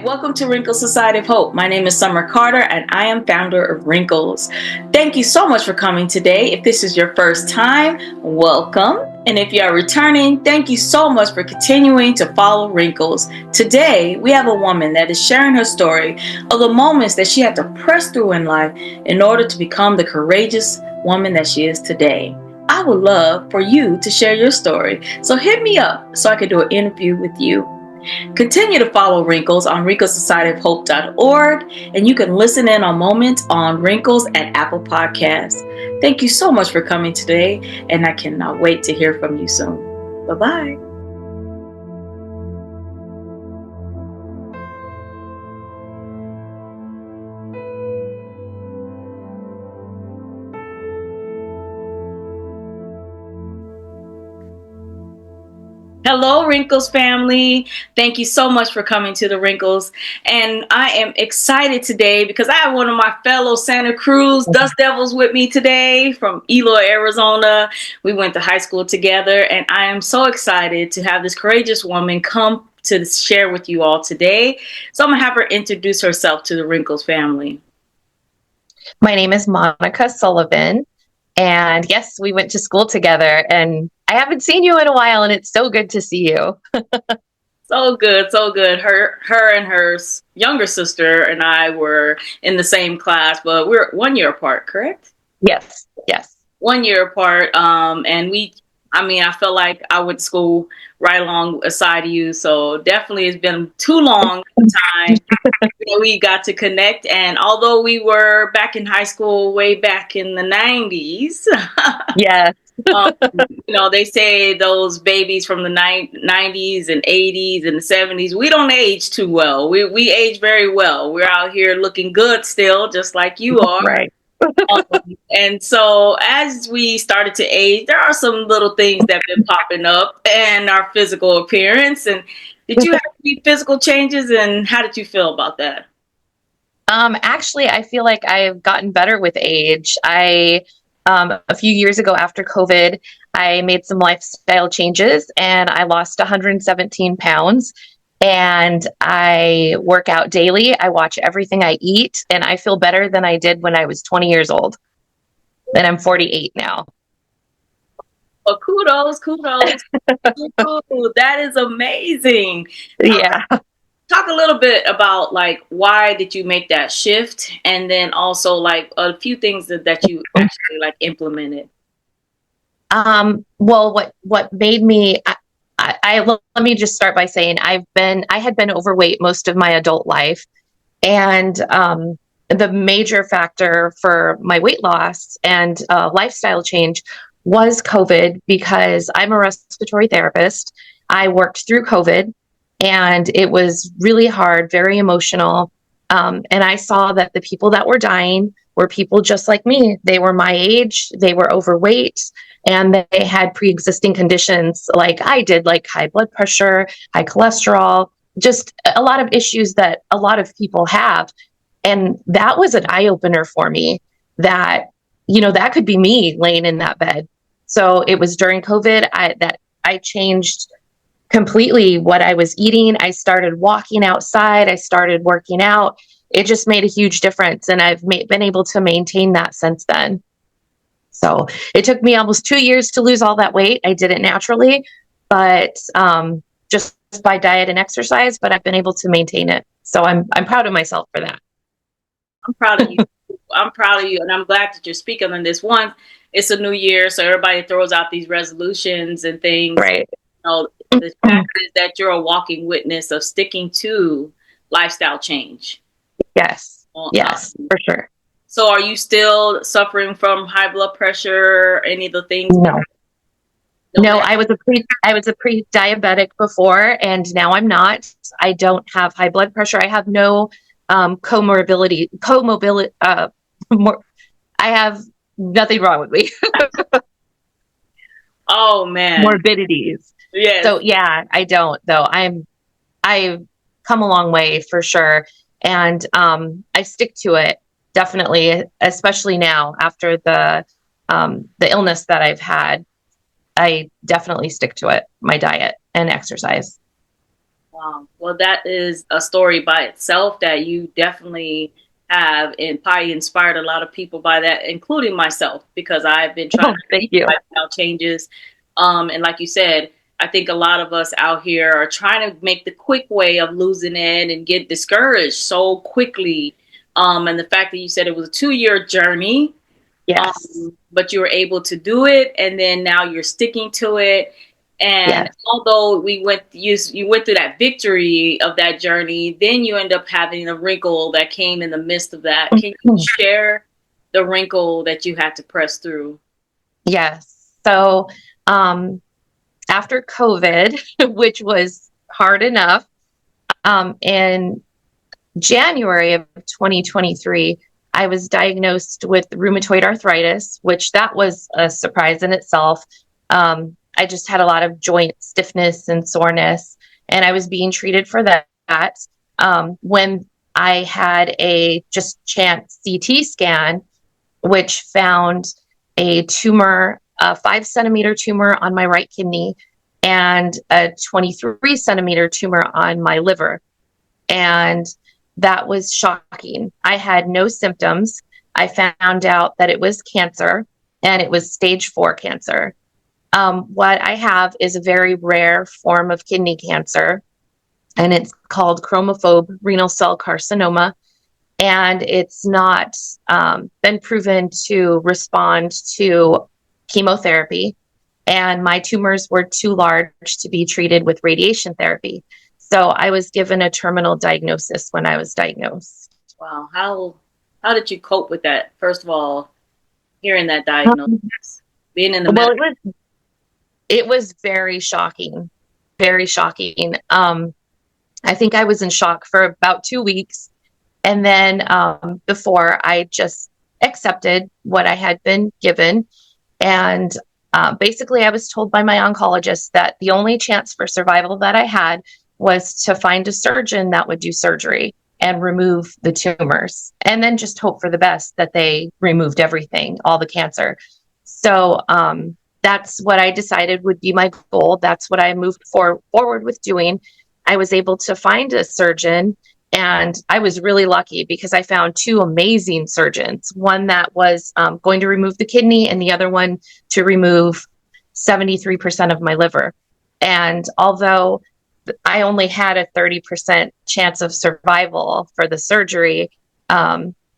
Welcome to Wrinkles Society of Hope. My name is Summer Carter and I am founder of Wrinkles. Thank you so much for coming today. If this is your first time, welcome. And if you are returning, thank you so much for continuing to follow Wrinkles. Today, we have a woman that is sharing her story of the moments that she had to press through in life in order to become the courageous woman that she is today. I would love for you to share your story. So hit me up so I can do an interview with you. Continue to follow Wrinkles on wrinklesocietyofhope.org, and you can listen in on moments on Wrinkles at Apple Podcasts. Thank you so much for coming today, and I cannot wait to hear from you soon. Bye-bye. Hello, Wrinkles family. Thank you so much for coming to the Wrinkles. And I am excited today because I have one of my fellow Santa Cruz Dust Devils with me today from Eloy, Arizona. We went to high school together, and I am so excited to have this courageous woman come to share with you all today. So I'm going to have her introduce herself to the Wrinkles family. My name is Monica Sullivan. And yes, we went to school together, and I haven't seen you in a while, and it's so good to see you. So good, so good. Her and her younger sister and I were in the same class, but we're 1 year apart, correct? Yes. 1 year apart. I feel like I went to school right alongside you. So definitely it's been too long a time that we got to connect. And although we were back in high school way back in the 90s, Yes. they say those babies from the 90s and 80s and the 70s, we don't age too well. We age very well. We're out here looking good still, just like you are. Right. And so as we started to age, there are some little things that have been popping up in our physical appearance. And did you have any physical changes, and how did you feel about that? Actually, I feel like I've gotten better with age. A few years ago after COVID, I made some lifestyle changes and I lost 117 pounds. And I work out daily. I watch everything I eat, and I feel better than I did when I was 20 years old. And I'm 48 now. Well, kudos. That is amazing. Yeah. Talk a little bit about why did you make that shift, and then also a few things that you actually implemented. Well, what made me, let me just start by saying I had been overweight most of my adult life. And, the major factor for my weight loss and lifestyle change was COVID, because I'm a respiratory therapist. I worked through COVID, and it was really hard, very emotional. And I saw that the people that were dying were people just like me. They were my age, they were overweight, and they had pre-existing conditions like I did, like high blood pressure, high cholesterol, just a lot of issues that a lot of people have. And that was an eye-opener for me that, that could be me laying in that bed. So it was during COVID that I changed completely what I was eating. I started walking outside. I started working out. It just made a huge difference. And I've been able to maintain that since then. So it took me almost 2 years to lose all that weight. I did it naturally, but just by diet and exercise, but I've been able to maintain it. So I'm proud of myself for that. I'm proud of you. I'm proud of you. And I'm glad that you're speaking on this. One, it's a new year, so everybody throws out these resolutions and things. Right. The fact is that you're a walking witness of sticking to lifestyle change. Yes. Yes, for sure. So are you still suffering from high blood pressure, any of the things? No, I was a pre-diabetic before, and now I'm not. I don't have high blood pressure. I have no comorbidity. I have nothing wrong with me. Oh man. Morbidities. Yes. So yeah, I don't though. I've come a long way for sure. And I stick to it definitely, especially now after the illness that I've had. I definitely stick to it, my diet and exercise. Well, that is a story by itself that you definitely have, and probably inspired a lot of people by that, including myself, because I've been trying Oh, to thank make you. lifestyle changes. And like you said, I think a lot of us out here are trying to make the quick way of losing it and get discouraged so quickly. And the fact that you said it was a 2 year journey, Yes. but you were able to do it, and then now you're sticking to it. And Yes. although you went through that victory of that journey, then you end up having a wrinkle that came in the midst of that. Can you Mhm. share the wrinkle that you had to press through? Yes. So, um, after COVID, which was hard enough, in January of 2023, I was diagnosed with rheumatoid arthritis, which that was a surprise in itself. I just had a lot of joint stiffness and soreness, and I was being treated for that. When I had a just chance CT scan, which found a tumor, a 5 centimeter tumor on my right kidney, and a 23 centimeter tumor on my liver. And that was shocking. I had no symptoms. I found out that it was cancer, and it was stage 4 cancer. What I have is a very rare form of kidney cancer, and it's called Chromophobe renal cell carcinoma. And it's not been proven to respond to chemotherapy. And my tumors were too large to be treated with radiation therapy. So I was given a terminal diagnosis when I was diagnosed. Wow, how did you cope with that? First of all, hearing that Um, diagnosis, being in the well, medical. it was very shocking, very shocking. I think I was in shock for about 2 weeks. And then before I just accepted what I had been given. And basically, I was told by my oncologist that the only chance for survival that I had was to find a surgeon that would do surgery and remove the tumors, and then just hope for the best that they removed everything, all the cancer. So that's what I decided would be my goal. That's what I moved forward with doing. I was able to find a surgeon, and I was really lucky because I found two amazing surgeons, one that was going to remove the kidney and the other one to remove 73% of my liver. And although I only had a 30% chance of survival for the surgery,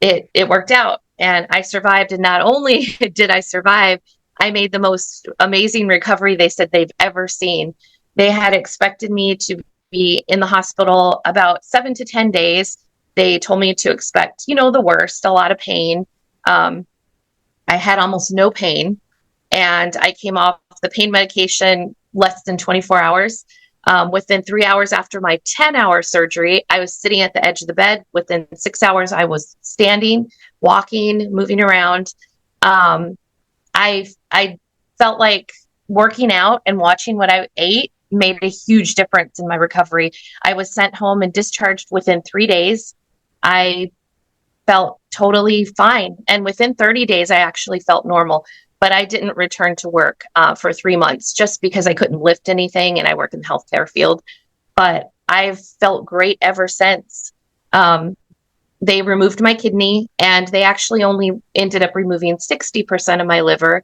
it worked out and I survived. And not only did I survive, I made the most amazing recovery they said they've ever seen. They had expected me to be in the hospital about 7 to 10 days. They told me to expect, the worst, a lot of pain. Um, I had almost no pain, and I came off the pain medication less than 24 hours. Within 3 hours after my 10-hour surgery, I was sitting at the edge of the bed. Within 6 hours, I was standing, walking, moving around. Um, I felt like working out and watching what I ate made a huge difference in my recovery. I was sent home and discharged within 3 days. I felt totally fine. And within 30 days, I actually felt normal. But I didn't return to work for 3 months just because I couldn't lift anything and I work in the healthcare field. But I've felt great ever since. Um, they removed my kidney and they actually only ended up removing 60% of my liver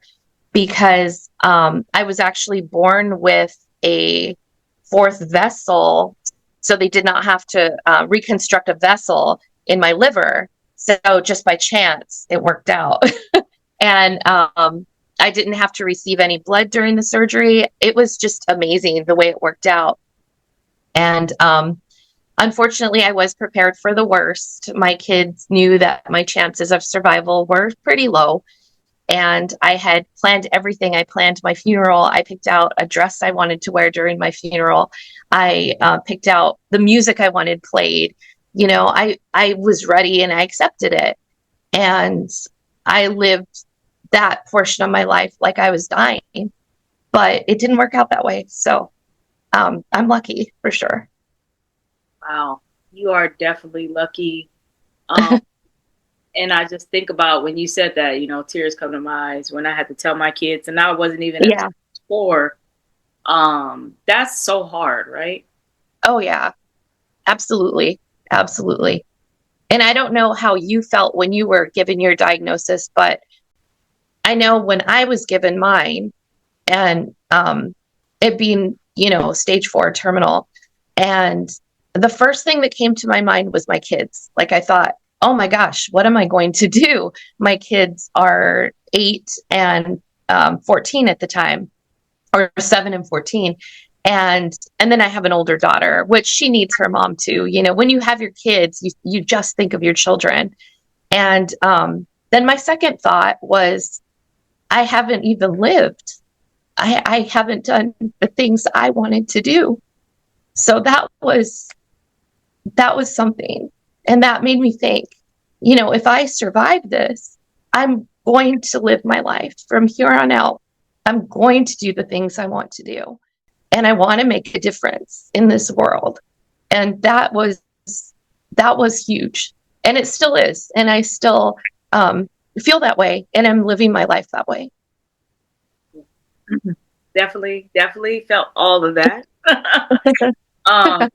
because I was actually born with a fourth vessel. So they did not have to reconstruct a vessel in my liver. So just by chance, it worked out. And I didn't have to receive any blood during the surgery. It was just amazing the way it worked out. And unfortunately, I was prepared for the worst. My kids knew that my chances of survival were pretty low. And I had planned everything. I planned my funeral. I picked out a dress I wanted to wear during my funeral. I picked out the music I wanted played. I was ready and I accepted it. And I lived that portion of my life like I was dying, but it didn't work out that way. So I'm lucky for sure. Wow, you are definitely lucky. Um, and I just think about when you said that, tears come to my eyes when I had to tell my kids, and I wasn't even at Yeah. 4. That's so hard, right? Oh yeah, absolutely. Absolutely. And I don't know how you felt when you were given your diagnosis, but I know when I was given mine, and it being, stage 4 terminal. And the first thing that came to my mind was my kids. Like I thought, oh my gosh, what am I going to do? My kids are 8 and 14 at the time, or 7 and 14. And then I have an older daughter, which she needs her mom too. When you have your kids, you just think of your children. And then my second thought was, I haven't even lived. I haven't done the things I wanted to do. So that was something. And that made me think, if I survive this, I'm going to live my life from here on out. I'm going to do the things I want to do. And I want to make a difference in this world. And that was huge. And it still is. And I still feel that way. And I'm living my life that way. Definitely felt all of that. um,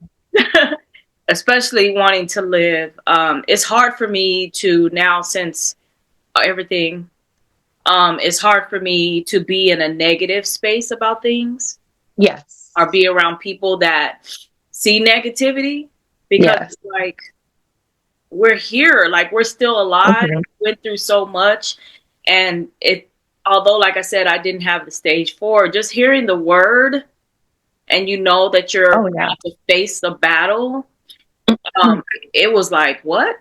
especially wanting to live. It's hard for me to now, since everything. It's hard for me to be in a negative space about things. Yes. Or be around people that see negativity, because Yes. it's like, we're here, like we're still alive. Mhm. Went through so much, and although, like I said, I didn't have the stage 4, just hearing the word, and that you're Oh yeah. about to face the battle, it was like, what?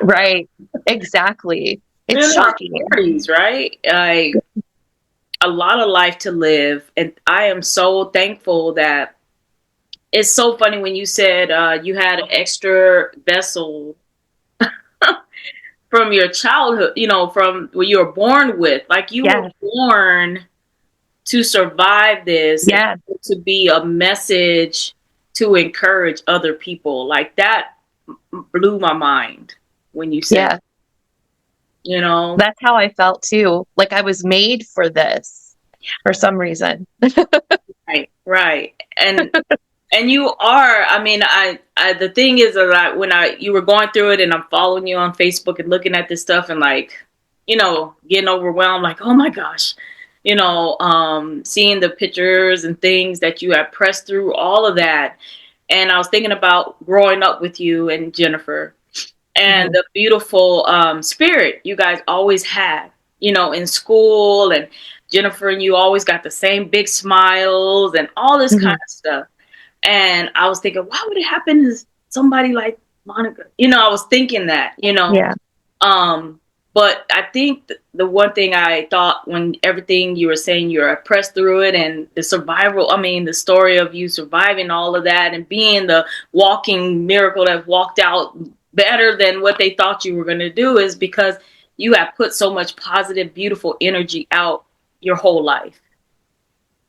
Right. Exactly. It's In our shocking. 40s, right? Like, a lot of life to live, and I am so thankful that. It's so funny when you said you had an extra vessel from your childhood, from what you were born with. Like, you were Yes. born to survive this, and Yes. to be a message to encourage other people. Like, that blew my mind when you said, Yeah. you know. That's how I felt too. Like I was made for this for some reason. Right. And you are, I mean, the thing is that when you were going through it, and I'm following you on Facebook and looking at this stuff, and like, getting overwhelmed, like, oh my gosh, seeing the pictures and things that you have pressed through, all of that. And I was thinking about growing up with you and Jennifer, and the beautiful spirit you guys always had, in school, and Jennifer and you always got the same big smiles and all this kind of stuff. And I was thinking, why would it happen to somebody like Monica? I was thinking that, Yeah. But I think the one thing I thought, when everything you were saying, you're pressed through it, and the story of you surviving all of that and being the walking miracle that walked out better than what they thought you were going to do, is because you have put so much positive, beautiful energy out your whole life.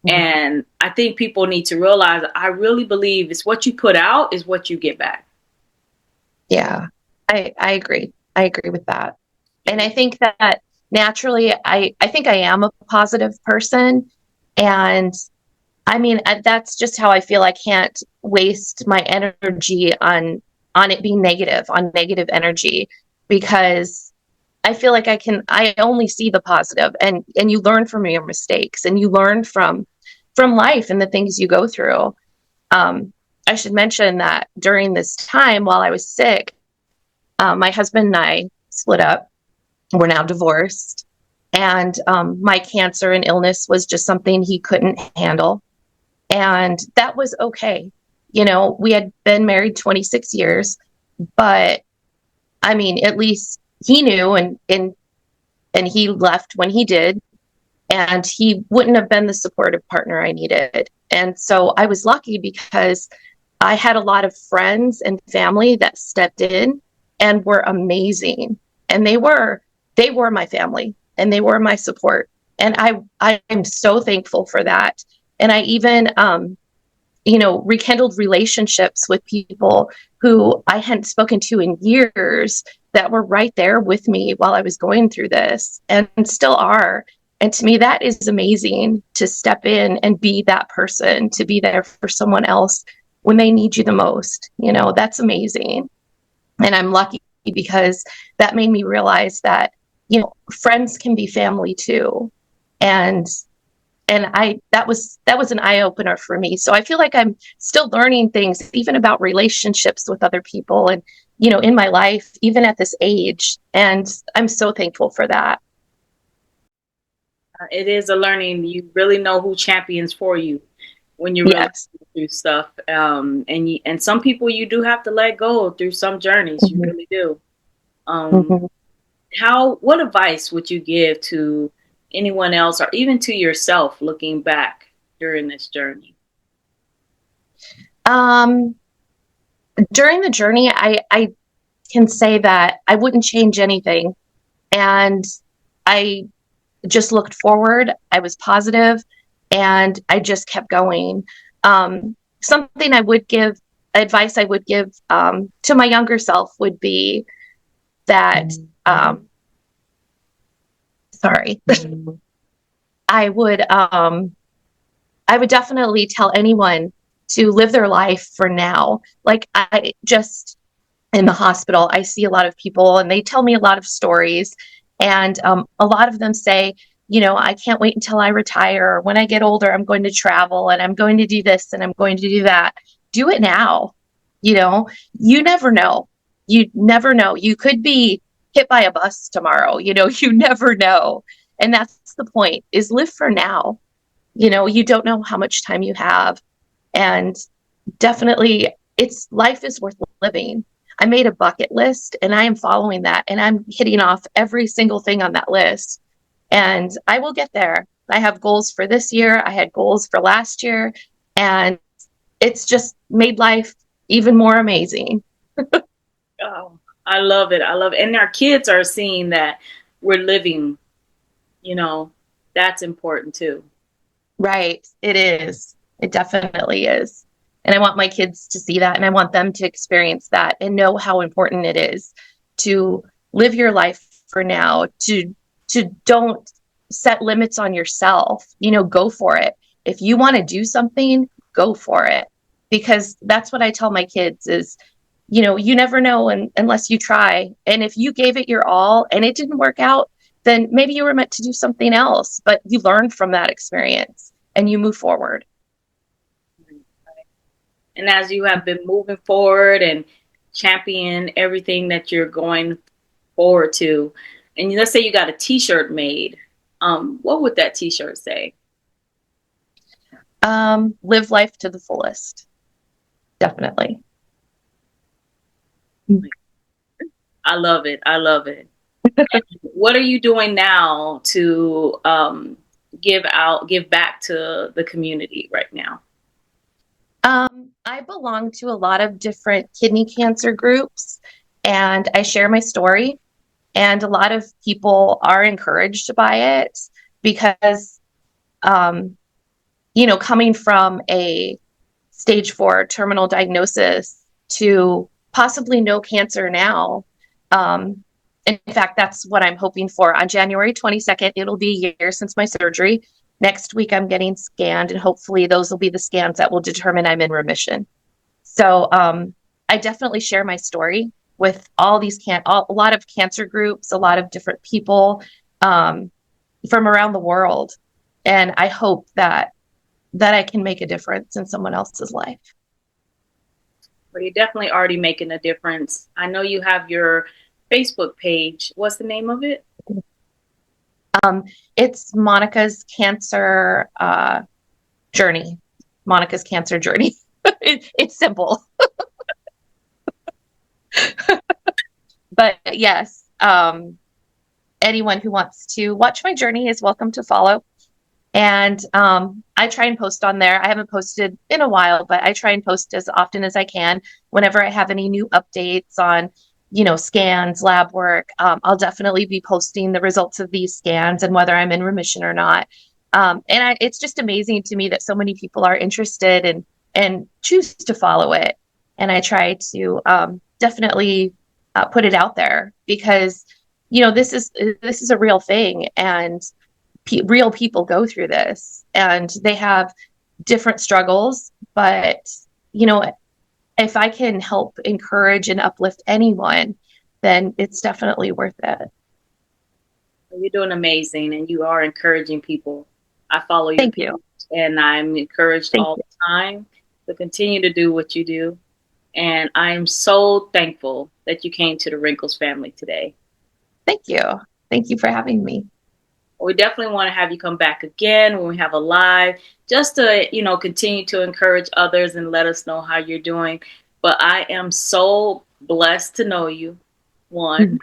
And I think people need to realize, I really believe it's what you put out is what you get back. Yeah. I agree. I agree with that. And I think that naturally, I think I am a positive person. And I mean, that's just how I feel. I can't waste my energy on it being negative, on negative energy, because I feel like I only see the positive, and you learn from your mistakes, and you learn from life and the things you go through. I should mention that during this time while I was sick, my husband and I split up. We're now divorced. And my cancer and illness was just something he couldn't handle. And that was okay. We had been married 26 years, but I mean, at least he knew, and he left when he did, and he wouldn't have been the supportive partner I needed. And so I was lucky because I had a lot of friends and family that stepped in and were amazing. And they were my family, and they were my support. And I am so thankful for that. And I even, rekindled relationships with people who I hadn't spoken to in years, that were right there with me while I was going through this, and still are. And to me, that is amazing, to step in and be that person, to be there for someone else when they need you the most. That's amazing. And I'm lucky because that made me realize that, friends can be family too. And that was an eye opener for me. So I feel like I'm still learning things, even about relationships with other people, and in my life, even at this age. And I'm so thankful for that. It is a learning. You really know who champions for you when you really Yes. go through stuff. And some people you do have to let go through some journeys. You Mhm. really do. Um, Mhm. what advice would you give to anyone else or even to yourself looking back during this journey? Um, During the journey, I can say that I wouldn't change anything. And I just looked forward. I was positive, and I just kept going. Something I would give advice I would give to my younger self would be that, sorry, I would I would definitely tell anyone to live their life for now. Like, I just, in the hospital, I see a lot of people and they tell me a lot of stories. And a lot of them say, I can't wait until I retire. When I get older, I'm going to travel and I'm going to do this and I'm going to do that. Do it now. You know, you never know. You never know. You could be hit by a bus tomorrow. You never know. And that's the point, is live for now. You don't know how much time you have. And definitely, life is worth living. I made a bucket list and I am following that, and I'm hitting off every single thing on that list, and I will get there. I have goals for this year. I had goals for last year, and it's just made life even more amazing. Oh, I love it. I love it. And our kids are seeing that we're living, you know, that's important too. Right. It is. It definitely is. And I want my kids to see that, and I want them to experience that and know how important it is to live your life for now, to don't set limits on yourself. Go for it. If you want to do something, go for it. Because that's what I tell my kids is, you never know unless you try. And if you gave it your all and it didn't work out, then maybe you were meant to do something else, but you learned from that experience and you move forward. And as you have been moving forward and champion everything that you're going forward to, and let's say you got a T-shirt made, what would that T-shirt say? Live life to the fullest. Definitely. I love it. I love it. What are you doing now to give back to the community right now? I belong to a lot of different kidney cancer groups, and I share my story, and a lot of people are encouraged by it because, um, coming from a stage 4 terminal diagnosis to possibly no cancer now. In fact, that's what I'm hoping for. On January 22nd, it'll be a year since my surgery. Next week, I'm getting scanned, and hopefully, those will be the scans that will determine I'm in remission. So, I definitely share my story with a lot of cancer groups, a lot of different people um, from around the world, and I hope that I can make a difference in someone else's life. Well, you're definitely already making a difference. I know you have your Facebook page. What's the name of it? Um, it's Monica's cancer journey. Monica's cancer journey. It's simple, but yes, anyone who wants to watch my journey is welcome to follow. And I try and post on there. I haven't posted in a while, but I try and post as often as I can. Whenever I have any new updates on, scans, lab work, I'll definitely be posting the results of these scans and whether I'm in remission or not. It's just amazing to me that so many people are interested and choose to follow it. And I try to definitely put it out there because, this is a real thing, and real people go through this, and they have different struggles, but you know, if I can help encourage and uplift anyone, then it's definitely worth it. You're doing amazing, and you are encouraging people. I follow your Thank page, you. and I'm encouraged Thank all you. the time to continue to do what you do. And I am so thankful that you came to the Wrinkles family today. Thank you. Thank you for having me. We definitely want to have you come back again when we have a live, just to, continue to encourage others and let us know how you're doing. But I am so blessed to know you, one.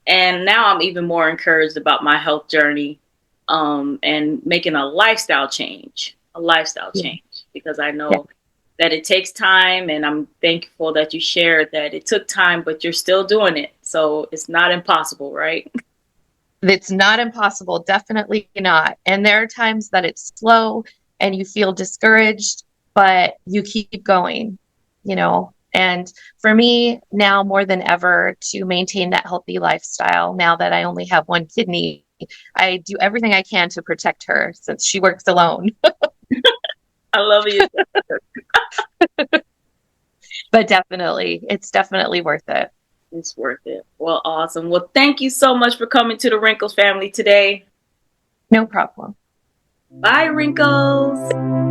And now I'm even more encouraged about my health journey, and making a lifestyle Yeah. change, because I Yeah. know that it takes time. And I'm thankful that you shared that it took time, but you're still doing it. So it's not impossible, right? It's not impossible, definitely not. And there are times that it's slow and you feel discouraged, but you keep going, you know. And for me now more than ever to maintain that healthy lifestyle, now that I only have one kidney, I do everything I can to protect her since she works alone. I love you. But definitely, it's definitely worth it. It's worth it. Well, awesome. Well, thank you so much for coming to the Wrinkles family today. No problem. Bye, Wrinkles.